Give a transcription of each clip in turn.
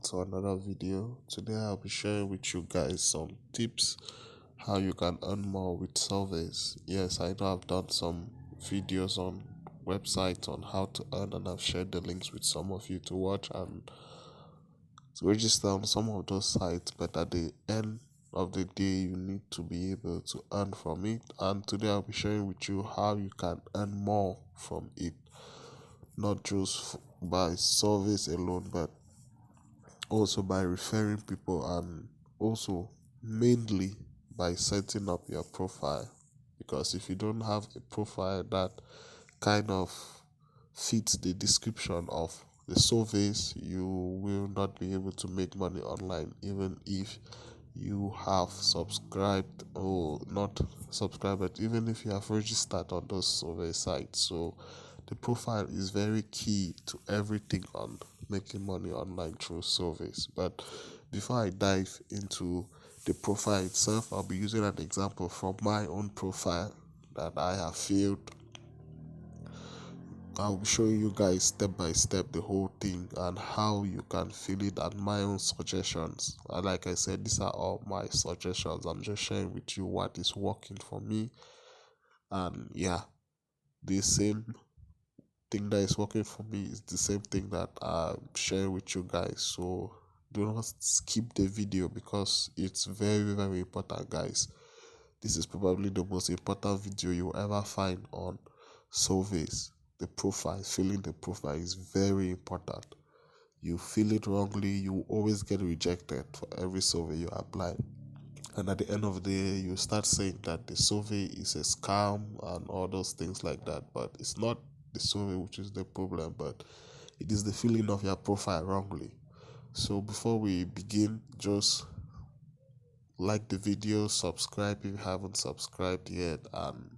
To another video. Today I'll be sharing with you guys some tips how you can earn more with surveys. Yes, I know I've done some videos on websites on how to earn, and I've shared the links with some of you to watch and to register on some of those sites, but at the end of the day you need to be able to earn from it. And today I'll be sharing with you how you can earn more from it, not just by surveys alone, but also by referring people, and also mainly by setting up your profile. Because if you don't have a profile that kind of fits the description of the surveys, you will not be able to make money online, even if you have subscribed or not subscribed, but even if you have registered on those survey sites. So the profile is very key to everything on making money online through surveys. But before I dive into the profile itself, I'll be using an example from my own profile that I have filled. I'll be showing you guys step by step the whole thing and how you can fill it, and my own suggestions. And like I said, these are all my suggestions. I'm just sharing with you what is working for me. And yeah, the same thing that is working for me is the same thing that I'm sharing with you guys. So do not skip the video because it's very, very important, guys. This is probably the most important video you'll ever find on surveys. The profile, filling the profile is very important. You fill it wrongly, you always get rejected for every survey you apply. And at the end of the day, you start saying that the survey is a scam and all those things like that. But it's not the survey which is the problem, but it is the filling of your profile wrongly. So before we begin, just like the video, subscribe if you haven't subscribed yet, and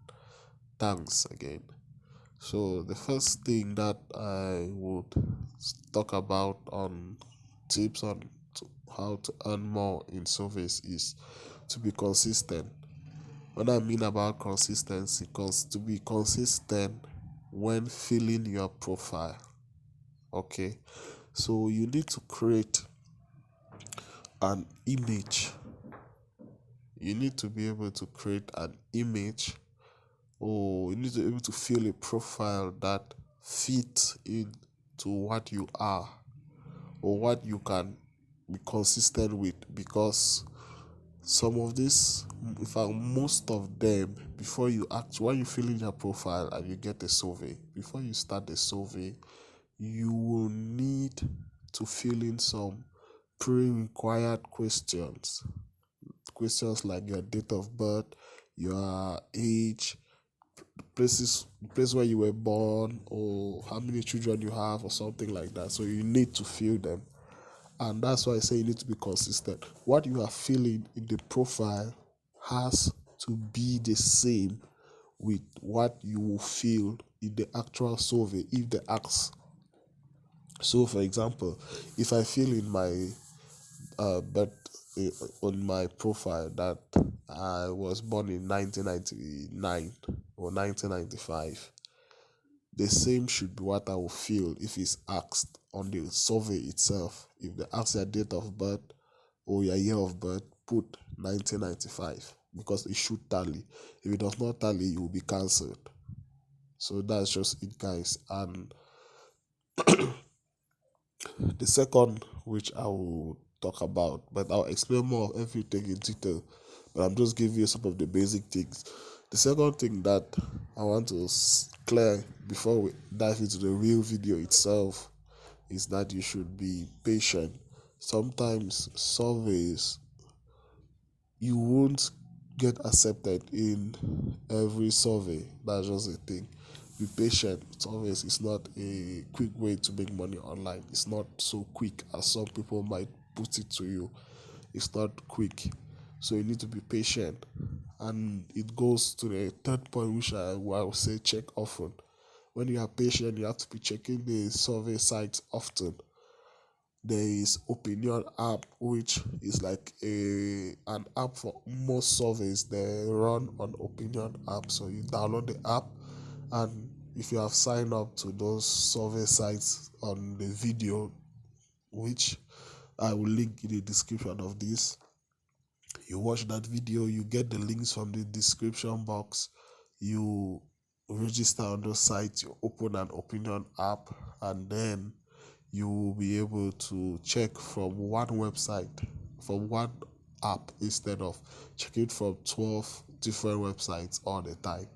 thanks again. So the first thing that I would talk about on tips on how to earn more in surveys is to be consistent. What I mean about consistency, because to be consistent when filling your profile. Okay, so you need to create an image. You need to be able to create an image, or you need to be able to fill a profile that fits into what you are or what you can be consistent with. Because some of this, in fact most of them, before you act, when you fill in your profile and you get a survey, before you start the survey, you will need to fill in some pre-required questions like your date of birth, your age, place where you were born, or how many children you have, or something like that. So you need to fill them, and that's why I say you need to be consistent. What you are filling in the profile has to be the same with what you will fill in the actual survey if they ask. So for example, if I fill in my birth on my profile that I was born in 1999 or 1995, the same should be what I will feel if it's asked on the survey itself. If they ask your date of birth or your year of birth, put 1995 because it should tally. If it does not tally, you will be cancelled. So that's just it, guys. And the second, which I will talk about, but I'll explain more of everything in detail. But I'm just giving you some of the basic things. The second thing that I want to clear before we dive into the real video itself is that you should be patient. Sometimes surveys, you won't get accepted in every survey. That's just the thing. Be patient. Surveys is not a quick way to make money online. It's not so quick as some people might put it to you. It's not quick. So you need to be patient. And it goes to the third point, which I will say check often. When you are patient, you have to be checking the survey sites often. There is Opinion app, which is like an app for most surveys. They run on Opinion app. So you download the app, and if you have signed up to those survey sites on the video, which I will link in the description of this. You watch that video, you get the links from the description box, you register on those sites, you open an opinion app, and then you will be able to check from one website, from one app, instead of checking from 12 different websites all the time.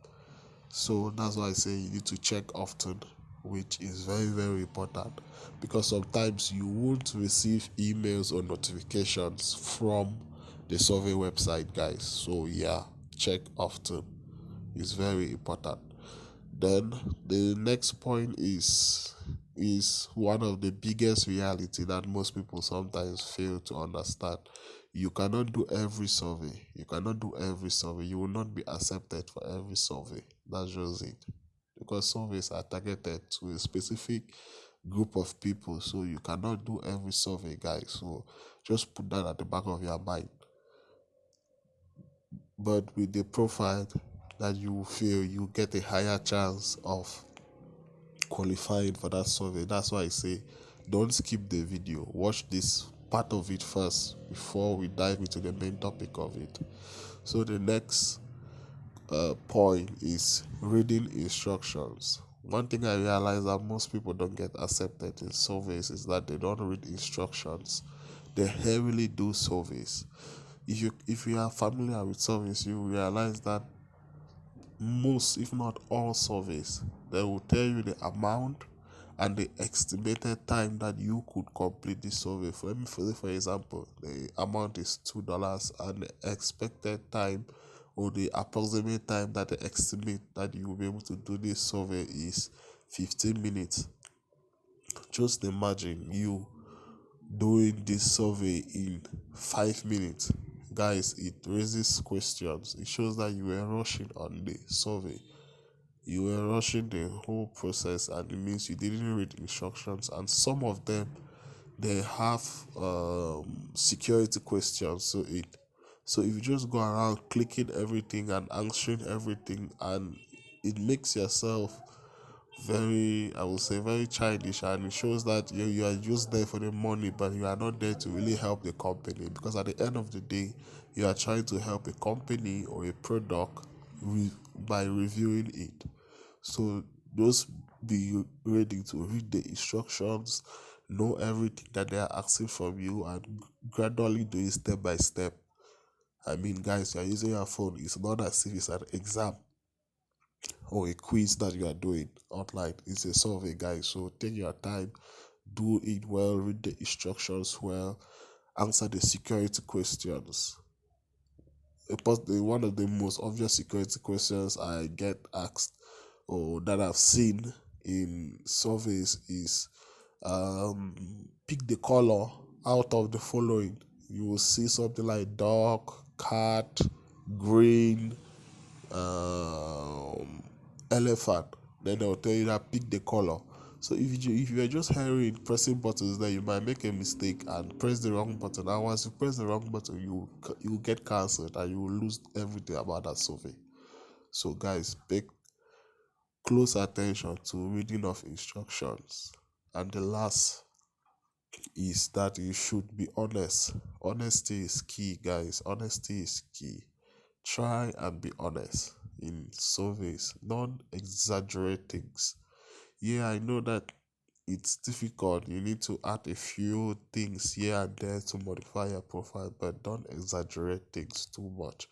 So that's why I say you need to check often, which is very, very important, because sometimes you won't receive emails or notifications from the survey website, guys. So yeah, check often. It's very important. Then the next point is one of the biggest reality that most people sometimes fail to understand. You cannot do every survey. You cannot do every survey. You will not be accepted for every survey. That's just it. Because surveys are targeted to a specific group of people. So you cannot do every survey, guys. So just put that at the back of your mind. But with the profile that you feel, you get a higher chance of qualifying for that survey. That's why I say don't skip the video. Watch this part of it first before we dive into the main topic of it. So the next point is reading instructions. One thing I realize that most people don't get accepted in surveys is that they don't read instructions. They heavily do surveys. If you are familiar with surveys, you realize that most, if not all surveys, they will tell you the amount and the estimated time that you could complete the survey. For example, the amount is $2 and the expected time, or the approximate time that they estimate that you will be able to do this survey, is 15 minutes. Just imagine you doing this survey in 5 minutes. Guys, it raises questions. It shows that you were rushing on the survey. You were rushing the whole process, and it means you didn't read instructions. And some of them, they have security questions. So if you just go around clicking everything and answering everything, and it makes yourself very, I would say, very childish, and it shows that you are just there for the money, but you are not there to really help the company, because at the end of the day, you are trying to help a company or a product by reviewing it. So just be ready to read the instructions, know everything that they are asking from you, and gradually do it step by step. I mean, guys, you are using your phone. It's not as if it's an exam or a quiz that you are doing online. It's a survey, guys. So take your time, do it well, read the instructions well, answer the security questions. One of the most obvious security questions I get asked, or that I've seen in surveys, is pick the color out of the following. You will see something like dog, cat, green, um, elephant. Then they'll tell you that pick the color. So if you are just hearing pressing buttons, then you might make a mistake and press the wrong button. And once you press the wrong button, you get cancelled and you will lose everything about that survey. So guys, pay close attention to reading of instructions. And the last is that you should be honest. Honesty is key, guys. Honesty is key. Try and be honest in surveys. Don't exaggerate things. Yeah, I know that it's difficult. You need to add a few things here and there to modify your profile, but don't exaggerate things too much.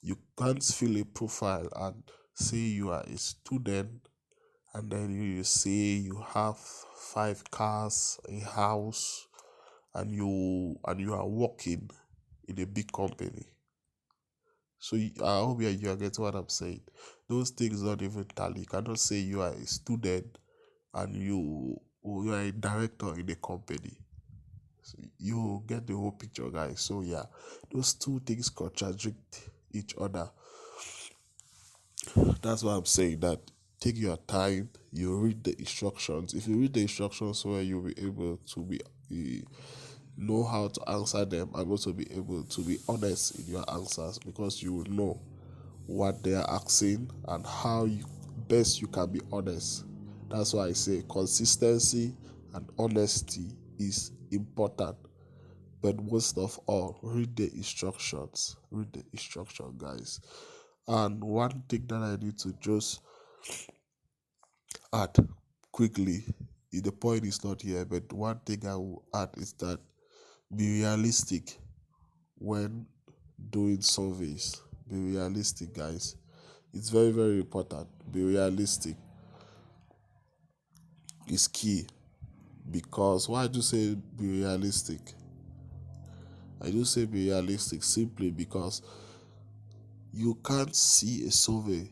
You can't fill a profile and say you are a student, and then you say you have 5 cars, a house, and you are working in a big company. So I hope you are getting what I'm saying. Those things don't even tally. You cannot say you are a student and you are a director in a company. So you get the whole picture, guys. So yeah, those two things contradict each other. That's why I'm saying that take your time, you read the instructions. If you read the instructions well, you'll be able to know how to answer them, and also be able to be honest in your answers, because you will know what they are asking and how best you can be honest. That's why I say consistency and honesty is important. But most of all, read the instructions. Read the instruction, guys. And one thing that I need to just add quickly, the point is not here, but one thing I will add is that be realistic when doing surveys. Be realistic, guys. It's very, very important. Be realistic is key, because why I do say be realistic? I do say be realistic simply because you can't see a survey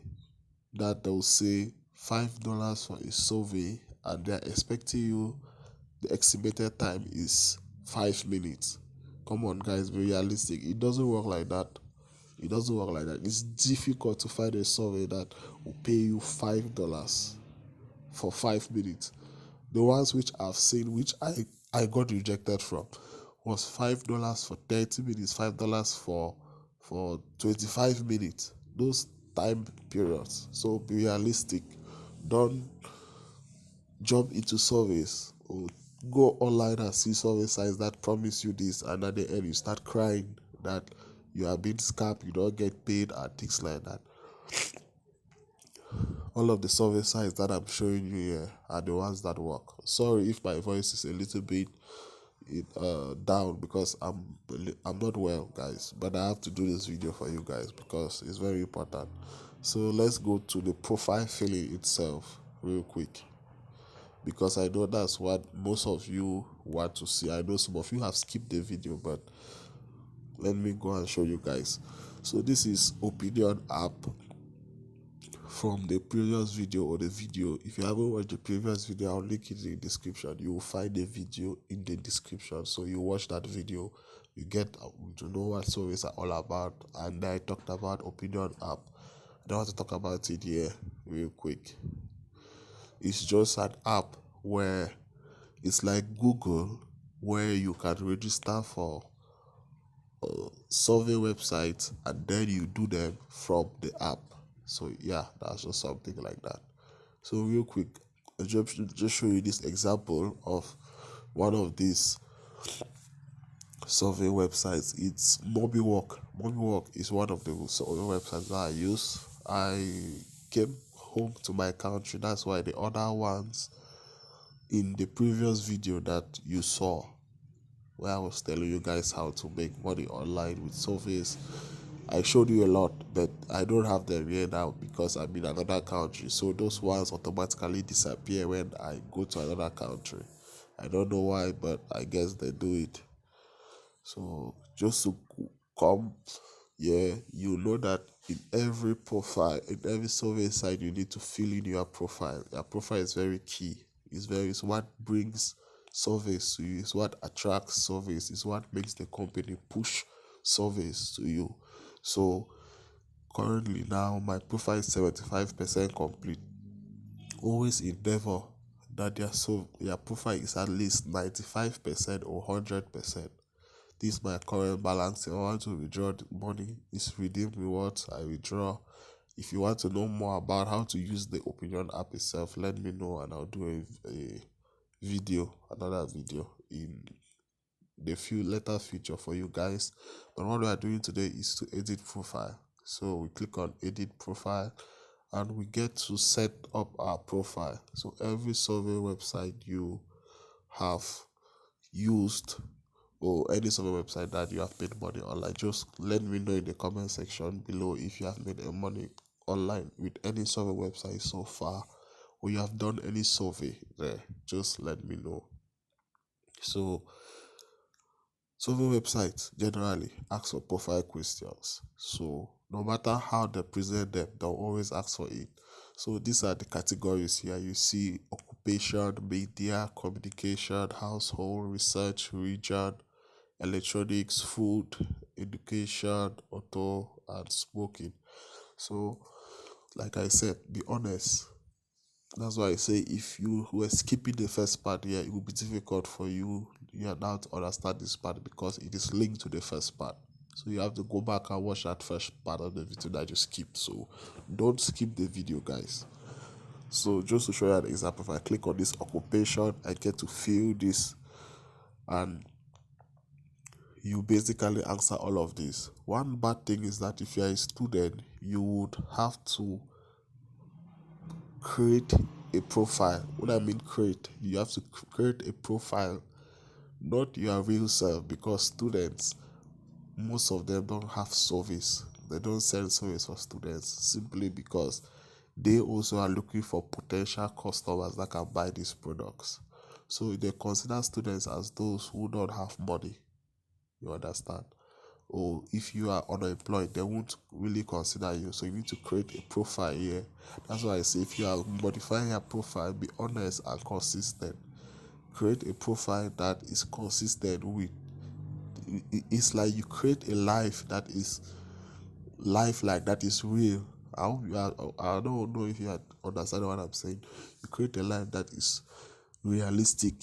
that they'll say $5 for a survey and they're expecting you the estimated time is 5 minutes. Come on, guys, be realistic. It doesn't work like that. It doesn't work like that. It's difficult to find a survey that will pay you $5 for 5 minutes. The ones which I've seen, which I got rejected from, was $5 for 30 minutes, $5 for 25 minutes. Those time periods. So be realistic. Don't jump into surveys or go online and see survey sites that promise you this, and at the end you start crying that you are being scammed, you don't get paid, and things like that. All of the survey sites that I'm showing you here are the ones that work. Sorry if my voice is a little bit down because I'm not well, guys, but I have to do this video for you guys because it's very important. So let's go to the profile filling itself real quick, because I know that's what most of you want to see. I know some of you have skipped the video, but let me go and show you guys. So this is Opinion app from the previous video, or the video. If you haven't watched the previous video, I'll link it in the description. You will find the video in the description, so you watch that video, you get to know what surveys are all about. And I talked about Opinion app. I don't want to talk about it here real quick. It's just an app where it's like Google, where you can register for survey websites and then you do them from the app. So yeah, that's just something like that. So real quick, I'll just show you this example of one of these survey websites. It's MobiWork. MobiWork is one of the survey websites that I use. I came home to my country. That's why the other ones in the previous video that you saw, where I was telling you guys how to make money online with surveys, I showed you a lot, but I don't have them here now because I'm in another country. So those ones automatically disappear when I go to another country. I don't know why, but I guess they do it. So just to come, yeah, you know that in every profile, in every survey site, you need to fill in your profile. Your profile is very key. It's what brings surveys to you. It's what attracts surveys. It's what makes the company push surveys to you. So currently now my profile is 75% complete. Always endeavor that your profile is at least 95% or 100%. This is my current balance. If I want to withdraw the money, it's redeem rewards. I withdraw. If you want to know more about how to use the Opinion app itself, let me know and I'll do a video, another video in the few later feature for you guys. But what we are doing today is to edit profile. So we click on edit profile and we get to set up our profile. So every survey website you have used, or any survey website that you have made money online, just let me know in the comment section below if you have made money online with any survey website so far, or you have done any survey there. Just let me know. So survey websites generally ask for profile questions. So no matter how they present them, they'll always ask for it. So these are the categories here. You see occupation, media, communication, household, research, region, electronics, food, education, auto, and smoking. So like I said, be honest. That's why I say if you were skipping the first part here, it will be difficult for you now to understand this part because it is linked to the first part. So you have to go back and watch that first part of the video that you skipped. So don't skip the video, guys. So just to show you an example, if I click on this occupation, I get to fill this, and you basically answer all of this. One bad thing is that if you are a student, you would have to create a profile. What I mean create, you have to create a profile, not your real self, because students, most of them don't have service. They don't sell service for students simply because they also are looking for potential customers that can buy these products. So they consider students as those who don't have money. You understand? Or if you are unemployed, they won't really consider you. So you need to create a profile here. That's why I say if you are modifying your profile, be honest and consistent. Create a profile that is consistent with. It's like you create a life that is lifelike, that is real. I don't know if you understand what I'm saying. You create a life that is realistic,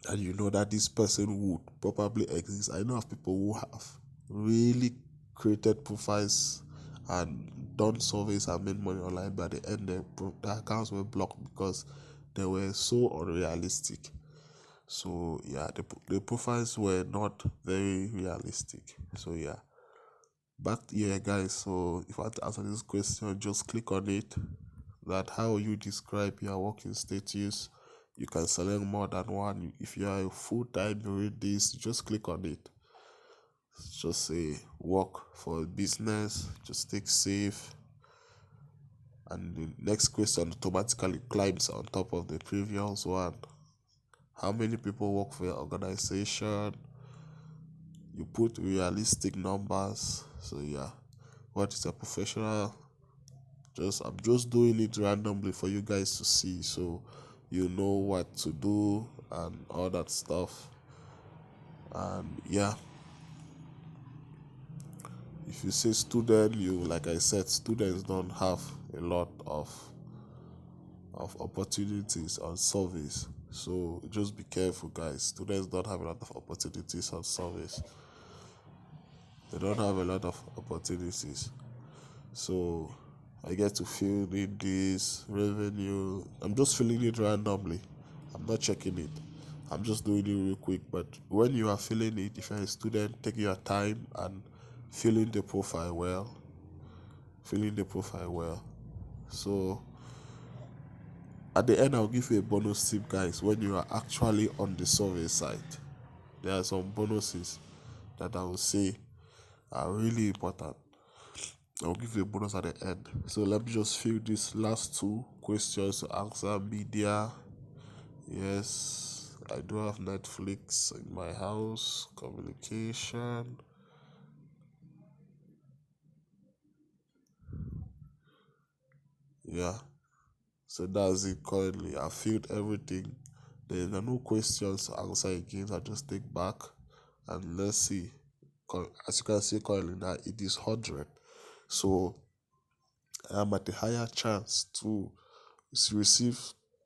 and you know that this person would probably exist. I know of people who have really created profiles and done surveys and made money online, but at the end their accounts were blocked because they were so unrealistic. So yeah, the profiles were not very realistic. So yeah, back here guys. So if I want to answer this question, just click on it. That how you describe your working status. You can select more than one. If you are a full-time, you read this, just click on it. Just say work for business, just take save, and the next question automatically climbs on top of the previous one. How many people work for your organization? You put realistic numbers. So yeah, what is a professional? I'm just doing it randomly for you guys to see, so you know what to do and all that stuff. And yeah, if you say student, like I said, students don't have a lot of opportunities on service. So just be careful, guys. Students don't have a lot of opportunities on service. They don't have a lot of opportunities. So I get to fill in this revenue. I'm just filling it randomly. I'm not checking it. I'm just doing it real quick. But when you are filling it, if you're a student, take your time and fill in the profile well. Fill in the profile well. So at the end, I'll give you a bonus tip, guys. When you are actually on the survey site, there are some bonuses that I will say are really important. I'll give you a bonus at the end. So let me just fill these last two questions to answer. Media. Yes, I do have Netflix in my house. Communication. Yeah. So that's it currently. I filled everything. There are no questions to answer again. I just take back and let's see. As you can see currently now, it is 100. So I am at a higher chance to receive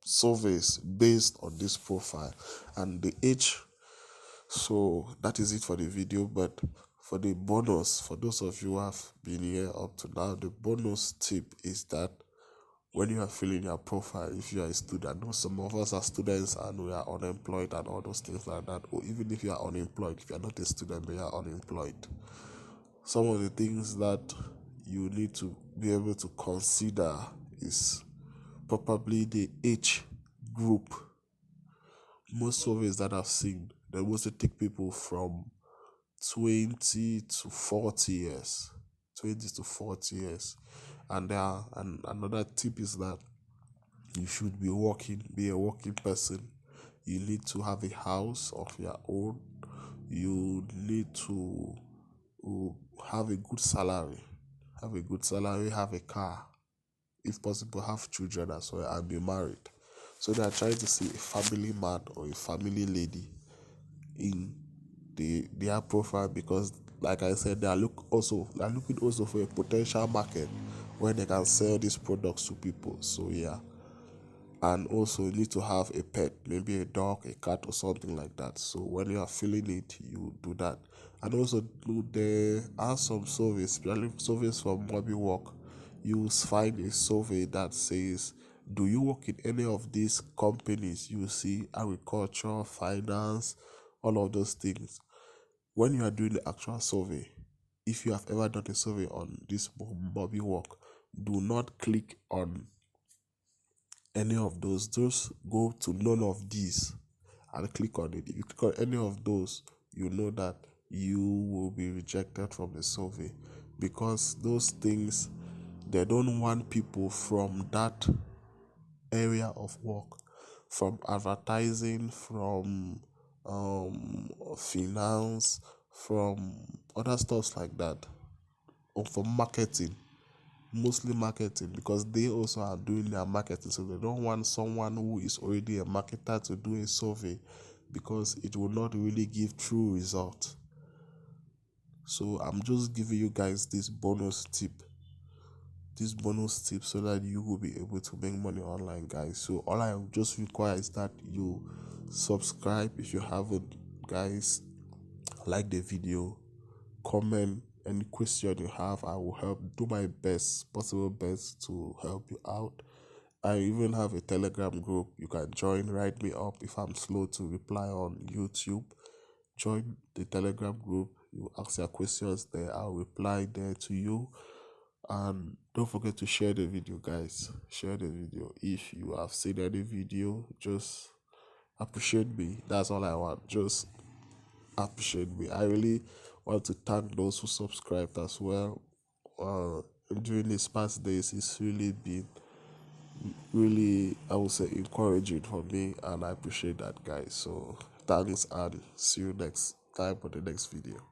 surveys based on this profile and the age. So that is it for the video. But for the bonus, for those of you who have been here up to now, the bonus tip is that when you are filling your profile, if you are a student, I know some of us are students and we are unemployed and all those things like that, or even if you are unemployed, if you are not a student but you are unemployed, some of the things that you need to be able to consider is probably the age group. Most surveys that I've seen, they mostly take people from 20 to 40 years. 20 to 40 years. And another tip is that you should be a working person. You need to have a house of your own. You need to have a good salary. Have a good salary, have a car. If possible, have children as well and be married. So they are trying to see a family man or a family lady in their profile because, like I said, they are looking also for a potential market where they can sell these products to people. So yeah, and also you need to have a pet, maybe a dog, a cat, or something like that. So when you are filling it, you do that. And also, there are some surveys, especially surveys from Mobile Work. You find a survey that says, do you work in any of these companies? You see agriculture, finance, all of those things. when you are doing the actual survey, if you have ever done a survey on this Bobby work, do not click on any of those. Just go to none of these and click on it. If you click on any of those, you know that you will be rejected from the survey, because those things, they don't want people from that area of work, from advertising, from finance, from other stuffs like that, or from marketing, mostly marketing, because they also are doing their marketing. So they don't want someone who is already a marketer to do a survey, because it will not really give true results. So I'm just giving you guys this bonus tip so that you will be able to make money online, guys. So all I just require is that you subscribe if you haven't, guys. Like the video, comment any question you have. I will help, do my possible best to help you out. I even have a Telegram group you can join. Write me up if I'm slow to reply on YouTube. Join the Telegram group. You ask your questions there, I'll reply there to you. And don't forget to share the video, guys. Share the video. If you have seen any video, just appreciate me. That's all I want. Just appreciate me. I really want to thank those who subscribed as well. During these past days, it's really been really, I would say, encouraging for me, and I appreciate that, guys. So thanks, and see you next time for the next video.